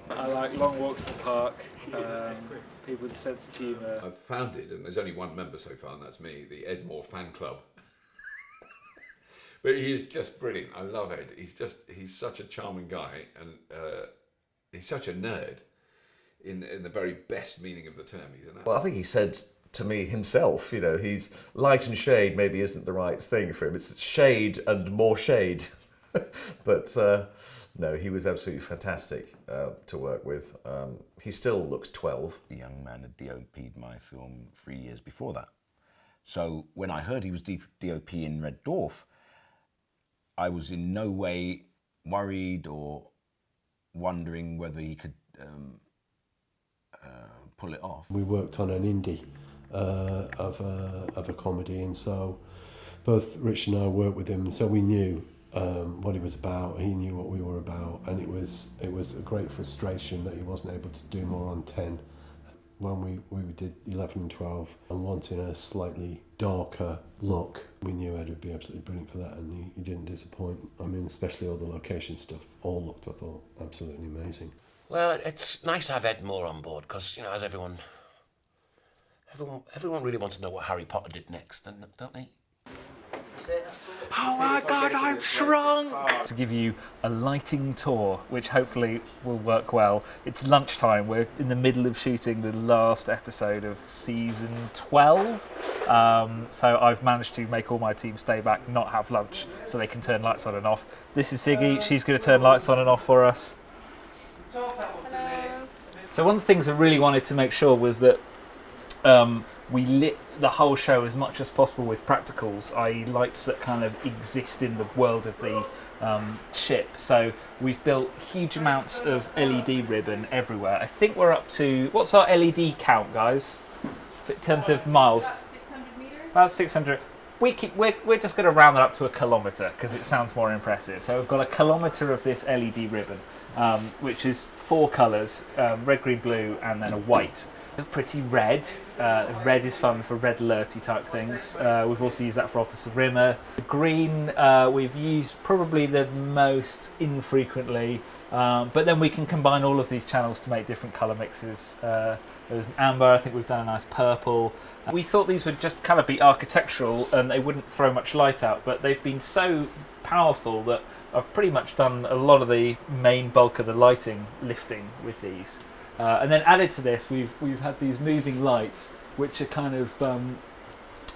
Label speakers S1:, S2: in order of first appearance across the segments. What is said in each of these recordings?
S1: I like long walks in the park, people with a sense of humour.
S2: I've founded, and there's only one member so far, and that's me, the Edmore fan club. But he is just brilliant. I love Ed. He's such a charming guy, and he's such a nerd in the very best meaning of the term.
S3: Well, I think he said to me himself, you know, he's light and shade maybe isn't the right thing for him. It's shade and more shade. But no, he was absolutely fantastic to work with. He still looks 12.
S4: The young man had DOP'd my film 3 years before that. So when I heard he was DOP in Red Dwarf, I was in no way worried or wondering whether he could pull it off.
S5: We worked on an indie of a comedy, and so both Rich and I worked with him, and so we knew what he was about. He knew what we were about, and it was a great frustration that he wasn't able to do more on 10 when we did 11 and 12, and wanting a slightly darker look. We knew Ed would be absolutely brilliant for that, and he didn't disappoint. I mean, especially all the location stuff, all looked, I thought, absolutely amazing.
S6: Well, it's nice to have Ed Moore on board, because, you know, as everyone really wants to know what Harry Potter did next, don't they?
S7: Oh my God, I'm shrunk! To give you a lighting tour, which hopefully will work well. It's lunchtime. We're in the middle of shooting the last episode of season 12. So I've managed to make all my team stay back, not have lunch, so they can turn lights on and off. This is Siggy. She's going to turn lights on and off for us.
S8: Hello.
S7: So one of the things I really wanted to make sure was that we lit the whole show as much as possible with practicals, i.e. lights that kind of exist in the world of the ship. So we've built huge amounts of LED ribbon everywhere. I think we're up to, what's our LED count, guys? In terms of miles?
S8: About 600 meters?
S7: About 600. We're just going to round that up to a kilometre because it sounds more impressive. So we've got a kilometre of this LED ribbon, which is 4 colours, red, green, blue, and then a white. Pretty red. Red is fun for red alerty type things. We've also used that for Officer Rimmer. Green we've used probably the most infrequently, but then we can combine all of these channels to make different colour mixes. There's an amber, I think we've done a nice purple. We thought these would just kind of be architectural and they wouldn't throw much light out, but they've been so powerful that I've pretty much done a lot of the main bulk of the lighting lifting with these. And then added to this, we've had these moving lights, which are kind of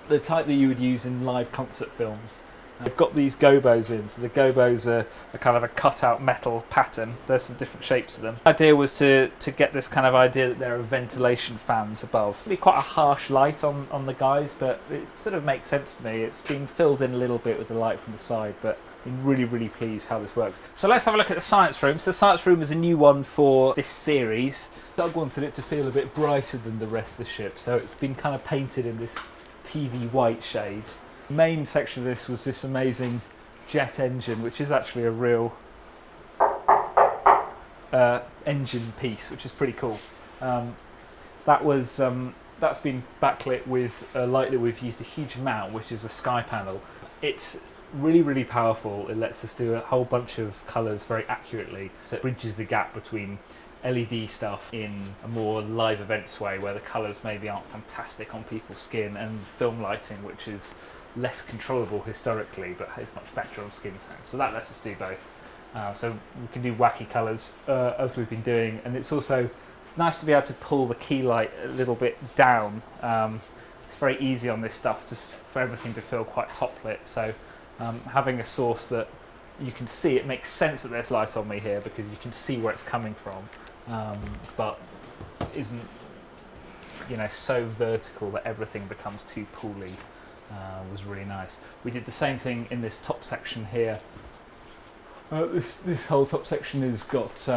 S7: the type that you would use in live concert films. We've got these gobos in, so the gobos are kind of a cut-out metal pattern. There's some different shapes of them. The idea was to get this kind of idea that there are ventilation fans above. It'd be quite a harsh light on the guys, but it sort of makes sense to me. It's been filled in a little bit with the light from the side, but I'm really, really pleased how this works. So let's have a look at the science room. So the science room is a new one for this series. Doug wanted it to feel a bit brighter than the rest of the ship, so it's been kind of painted in this TV white shade. The main section of this was this amazing jet engine, which is actually a real engine piece, which is pretty cool. That's been backlit with a light that we've used a huge amount, which is a sky panel. It's really, really powerful. It lets us do a whole bunch of colours very accurately, so it bridges the gap between LED stuff in a more live events way, where the colours maybe aren't fantastic on people's skin, and film lighting, which is less controllable historically but is much better on skin tone. So that lets us do both. So we can do wacky colours as we've been doing, and it's nice to be able to pull the key light a little bit down. It's very easy on this stuff for everything to feel quite top lit, so having a source that you can see, it makes sense that there's light on me here because you can see where it's coming from, but isn't, you know, so vertical that everything becomes too pooly. Was really nice. We did the same thing in this top section here. This whole top section has got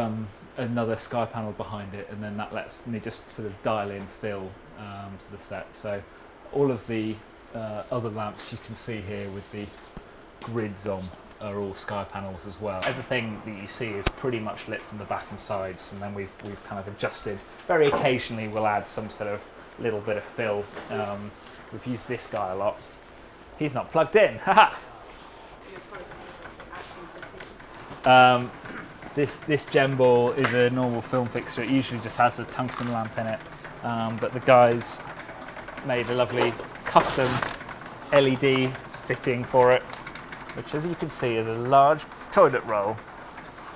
S7: another sky panel behind it, and then that lets me just sort of dial in fill to the set. So all of the other lamps you can see here with the grids on are all sky panels as well. Everything that you see is pretty much lit from the back and sides, and then we've kind of adjusted. Very occasionally we'll add some sort of little bit of fill. We've used this guy a lot. He's not plugged in, haha! This gem ball is a normal film fixture. It usually just has a tungsten lamp in it, but the guys made a lovely custom LED fitting for it, which, as you can see, is a large toilet roll.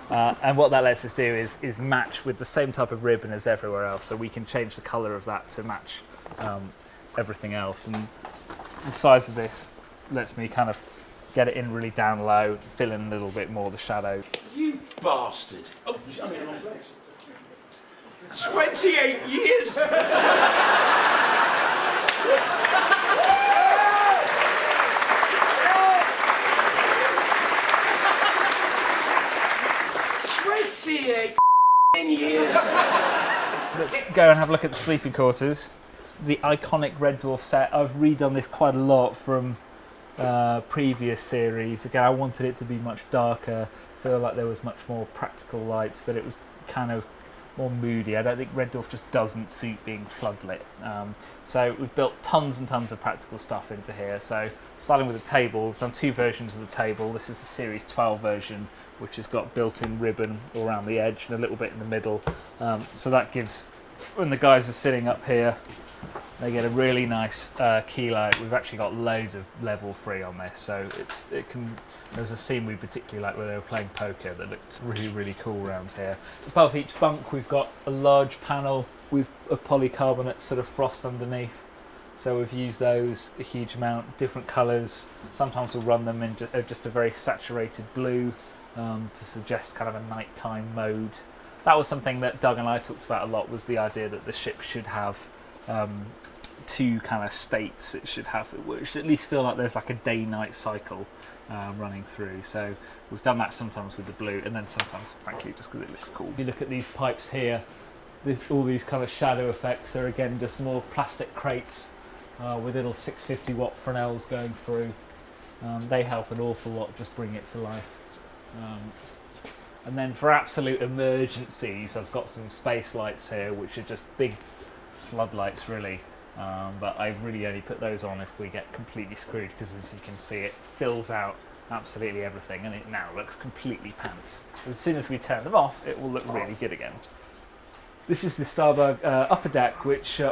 S7: And what that lets us do is match with the same type of ribbon as everywhere else, so we can change the colour of that to match everything else. And the size of this lets me kind of get it in really down low, fill in a little bit more the shadow.
S9: You bastard! Oh, I'm in the wrong place. 28 years! Years.
S7: Let's go and have a look at the sleeping quarters. The iconic Red Dwarf set. I've redone this quite a lot from previous series. Again, I wanted it to be much darker. I feel like there was much more practical lights, but it was kind of more moody. I don't think Red Dwarf just doesn't suit being floodlit. So we've built tons and tons of practical stuff into here. So starting with the table, we've done two versions of the table. This is the Series 12 version, which has got built-in ribbon all around the edge and a little bit in the middle. So that gives, when the guys are sitting up here, they get a really nice key light. We've actually got loads of level 3 on this, so it can. There was a scene we particularly liked where they were playing poker that looked really, really cool around here. Above each bunk, we've got a large panel with a polycarbonate sort of frost underneath. So we've used those a huge amount, different colours. Sometimes we'll run them in just a very saturated blue to suggest kind of a nighttime mode. That was something that Doug and I talked about a lot, was the idea that the ship should have two kind of states. It should at least feel like there's like a day-night cycle running through. So we've done that sometimes with the blue, and then sometimes, frankly, just because it looks cool. If you look at these pipes here, all these kind of shadow effects are again just more plastic crates with little 650 watt Fresnels going through. They help an awful lot, just bring it to life. And then for absolute emergencies, I've got some space lights here, which are just big floodlights really, but I really only put those on if we get completely screwed, because as you can see, it fills out absolutely everything, and it now looks completely pants. As soon as we turn them off, it will look really good again. This is the Starbug upper deck,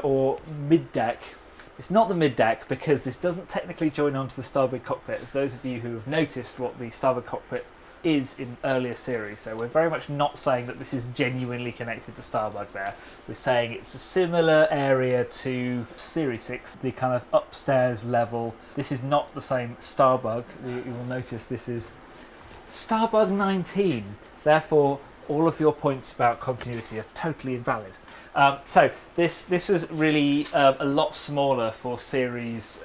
S7: or mid deck. It's not the mid deck because this doesn't technically join onto the Starbug cockpit, as those of you who have noticed what the Starbug cockpit is in earlier series. So we're very much not saying that this is genuinely connected to Starbug there. We're saying it's a similar area to Series 6, the kind of upstairs level. This is not the same Starbug. You will notice this is Starbug 19. Therefore, all of your points about continuity are totally invalid. So this was really a lot smaller for Series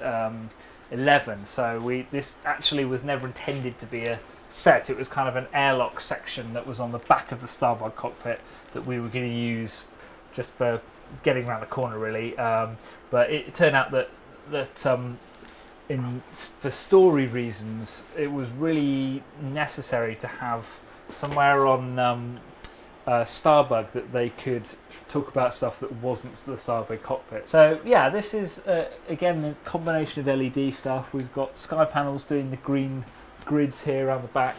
S7: 11. So this actually was never intended to be a set. It was kind of an airlock section that was on the back of the Starbug cockpit that we were going to use just for getting around the corner really. But it turned out that for story reasons, it was really necessary to have somewhere on Starbug that they could talk about stuff that wasn't the Starbug cockpit. So yeah, this is again a combination of LED stuff. We've got sky panels doing the green grids here around the back.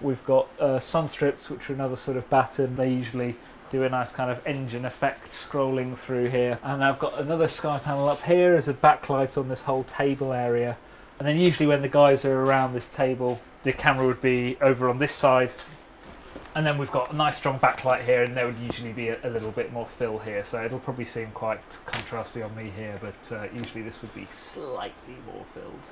S7: We've got sun strips, which are another sort of batten. They usually do a nice kind of engine effect scrolling through here. And I've got another sky panel up here as a backlight on this whole table area. And then usually when the guys are around this table, the camera would be over on this side. And then we've got a nice strong backlight here, and there would usually be a little bit more fill here. So it'll probably seem quite contrasty on me here, but usually this would be slightly more filled.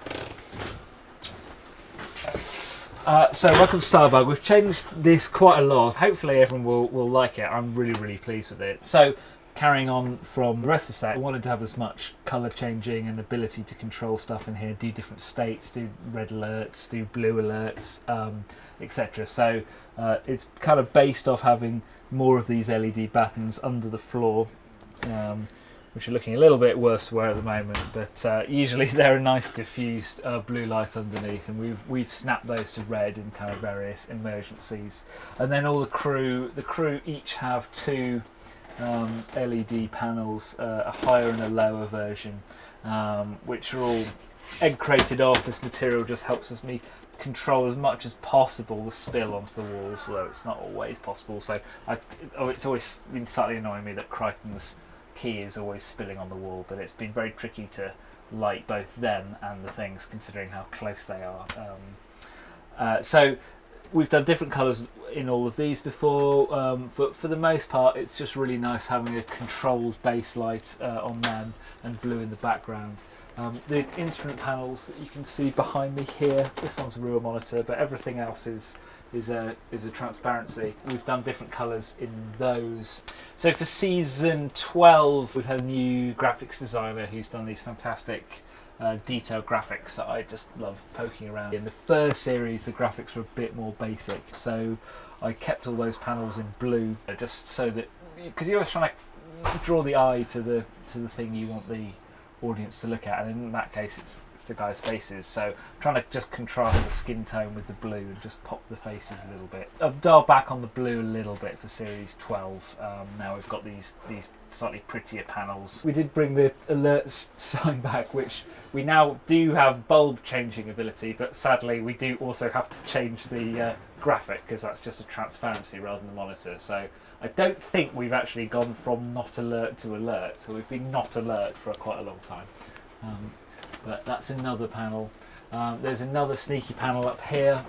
S7: So welcome to Starbug. We've changed this quite a lot. Hopefully everyone will like it. I'm really, really pleased with it. So carrying on from the rest of the set, I wanted to have as much colour changing and ability to control stuff in here, do different states, do red alerts, do blue alerts, etc. So it's kind of based off having more of these LED battens under the floor, which are looking a little bit worse for wear at the moment, but usually they're a nice diffused blue light underneath, and we've snapped those to red in kind of various emergencies. And then all the crew each have two LED panels, a higher and a lower version, which are all egg crated off. This material just helps me control as much as possible the spill onto the walls, although it's not always possible. So it's always been slightly annoying me that Crichton's key is always spilling on the wall, but it's been very tricky to light both them and the things, considering how close they are. So we've done different colours in all of these before, but for the most part it's just really nice having a controlled base light on them and blue in the background. The instrument panels that you can see behind me here, this one's a real monitor, but everything else is a transparency. We've done different colours in those. So for season 12 we've had a new graphics designer who's done these fantastic detailed graphics that I just love poking around. In the first series the graphics were a bit more basic, so I kept all those panels in blue just so that, because you're always trying to draw the eye to the thing you want the audience to look at, and in that case it's the guys' faces, so I'm trying to just contrast the skin tone with the blue and just pop the faces a little bit. I've dialed back on the blue a little bit for series 12. Now we've got these slightly prettier panels. We did bring the alerts sign back, which we now do have bulb changing ability, but sadly we do also have to change the graphic, because that's just a transparency rather than the monitor. So I don't think we've actually gone from not alert to alert, so we've been not alert for quite a long time. But that's another panel. There's another sneaky panel up here,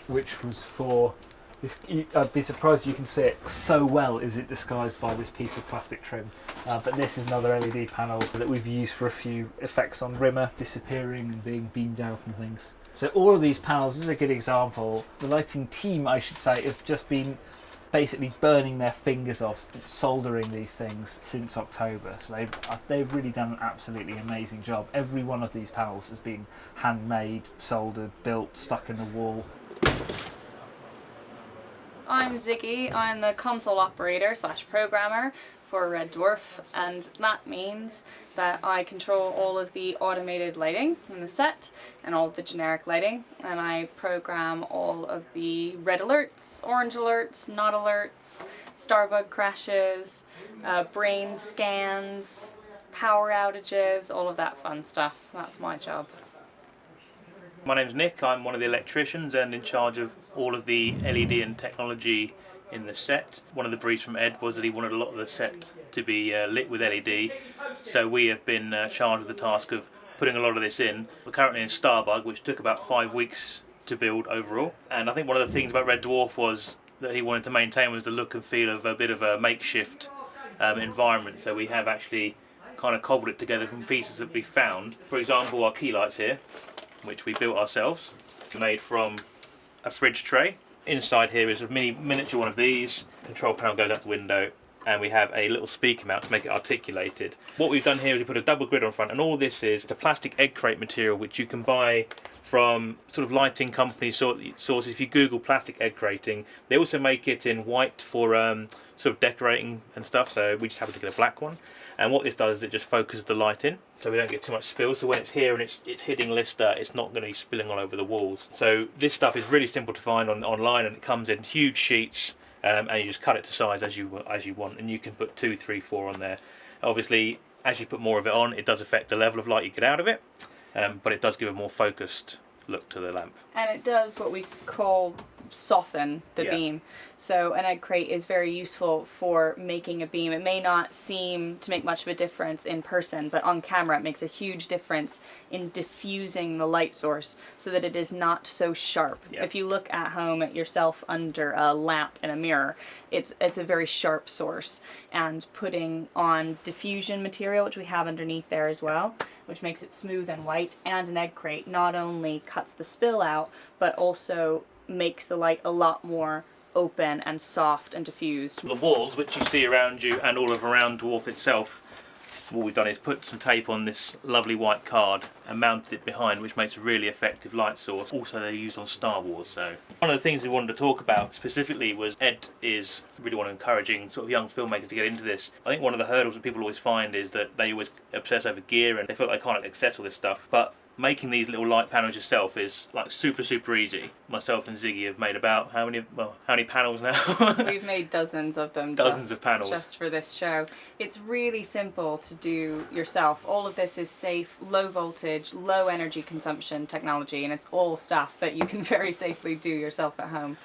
S7: which was for this. I'd be surprised if you can see it, so well is it disguised by this piece of plastic trim. But this is another LED panel that we've used for a few effects on Rimmer disappearing and being beamed out and things. So all of these panels, this is a good example. The lighting team, I should say, have just been basically burning their fingers off soldering these things since October, so they've really done an absolutely amazing job. Every one of these panels has been handmade, soldered, built, stuck in the wall.
S10: I'm Ziggy. I'm the console operator / programmer for Red Dwarf, and that means that I control all of the automated lighting in the set and all of the generic lighting, and I program all of the red alerts, orange alerts, not alerts, Starbug crashes, brain scans, power outages, all of that fun stuff. That's my job.
S11: My name's Nick. I'm one of the electricians and in charge of all of the LED and technology in the set. One of the briefs from Ed was that he wanted a lot of the set to be lit with LED, so we have been charged with the task of putting a lot of this in. We're currently in Starbug, which took about 5 weeks to build overall, and I think one of the things about Red Dwarf was that he wanted to maintain was the look and feel of a bit of a makeshift environment, so we have actually kind of cobbled it together from pieces that we found. For example, our key lights here, which we built ourselves, made from a fridge tray. Inside here is a miniature one of these. Control panel goes out the window, and we have a little speaker mount to make it articulated. What we've done here is we put a double grid on front, and all this is a plastic egg crate material which you can buy from sort of lighting company sources. If you Google plastic egg crating, they also make it in white for sort of decorating and stuff, so we just happen to get a black one. And what this does is it just focuses the light in, so we don't get too much spill. So when it's here and it's hitting Lister, it's not going to be spilling all over the walls. So this stuff is really simple to find online, and it comes in huge sheets, and you just cut it to size as you want, and you can put 2, 3, 4 on there. Obviously, as you put more of it on, it does affect the level of light you get out of it, but it does give a more focused look to the lamp.
S10: And it does what we call soften the beam. So an egg crate is very useful for making a beam. It may not seem to make much of a difference in person, but on camera it makes a huge difference in diffusing the light source so that it is not so sharp. If you look at home at yourself under a lamp in a mirror, it's a very sharp source, and putting on diffusion material, which we have underneath there as well, which makes it smooth and white, and an egg crate not only cuts the spill out, but also makes the light a lot more open and soft and diffused.
S11: The walls, which you see around you and all of around Dwarf itself, what we've done is put some tape on this lovely white card and mounted it behind, which makes a really effective light source. Also, they're used on Star Wars. So one of the things we wanted to talk about specifically was Ed is really one of encouraging sort of young filmmakers to get into this. I think one of the hurdles that people always find is that they always obsess over gear and they feel like they can't access all this stuff. But making these little light panels yourself is like super easy. Myself and Ziggy have made about how many panels now?
S10: We've made dozens of them.
S11: Dozens of panels.
S10: Just for this show. It's really simple to do yourself. All of this is safe, low voltage, low energy consumption technology, and it's all stuff that you can very safely do yourself at home.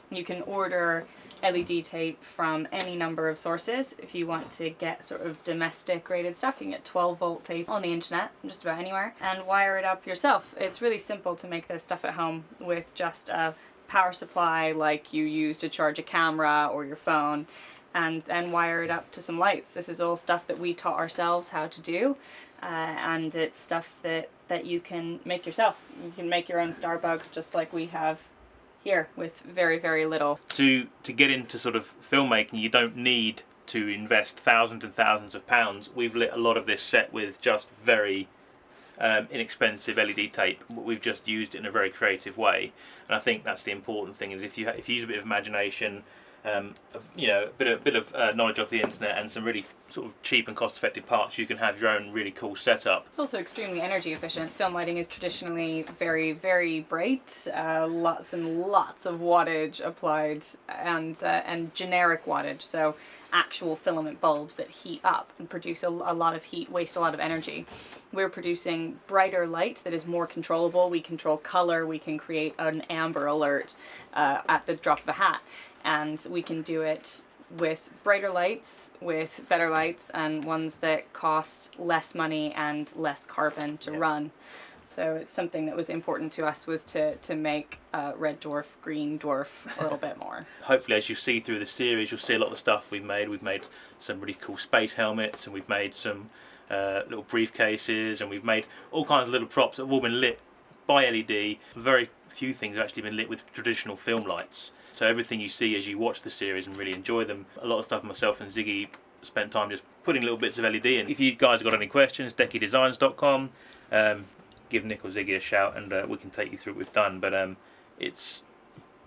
S10: You can order LED tape from any number of sources. If you want to get sort of domestic rated stuff, you can get 12-volt tape on the internet, just about anywhere, and wire it up yourself. It's really simple to make this stuff at home with just a power supply like you use to charge a camera or your phone, and wire it up to some lights. This is all stuff that we taught ourselves how to do, and it's stuff that you can make yourself. You can make your own Starbug just like we have here with very little.
S11: To get into sort of filmmaking, you don't need to invest thousands and thousands of pounds. We've lit a lot of this set with just very inexpensive LED tape. We've just used it in a very creative way, and I think that's the important thing. Is if you use a bit of imagination, you know, a bit of knowledge of the internet, and some really sort of cheap and cost-effective parts, you can have your own really cool setup.
S10: It's also extremely energy efficient. Film lighting is traditionally very bright, lots and lots of wattage applied, and generic wattage, so actual filament bulbs that heat up and produce a lot of heat, waste a lot of energy. We're producing brighter light that is more controllable. We control color. We can create an amber alert at the drop of a hat, and we can do it with brighter lights, with better lights, and ones that cost less money and less carbon to run. So it's something that was important to us, was to make Red Dwarf, Green Dwarf a little bit more.
S11: Hopefully, as you see through the series, you'll see a lot of the stuff we've made. We've made some really cool space helmets, and we've made some little briefcases, and we've made all kinds of little props that have all been lit by LED. Very few things have actually been lit with traditional film lights. So everything you see as you watch the series and really enjoy them, a lot of stuff myself and Ziggy spent time just putting little bits of LED in. If you guys have got any questions, deckydesigns.com, give Nick or Ziggy a shout, and we can take you through what we've done. But it's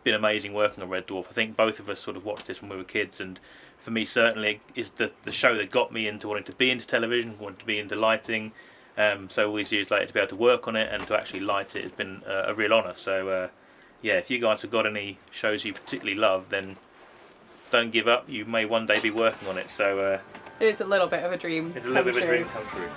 S11: been amazing working on Red Dwarf. I think both of us sort of watched this when we were kids, and for me certainly is the show that got me into wanting to be into television, wanting to be into lighting. So all these years later to be able to work on it and to actually light it has been a real honour. So yeah, if you guys have got any shows you particularly love, then don't give up. You may one day be working on it. So
S10: it is a little bit of a dream.
S11: It's a little bit of a dream come true.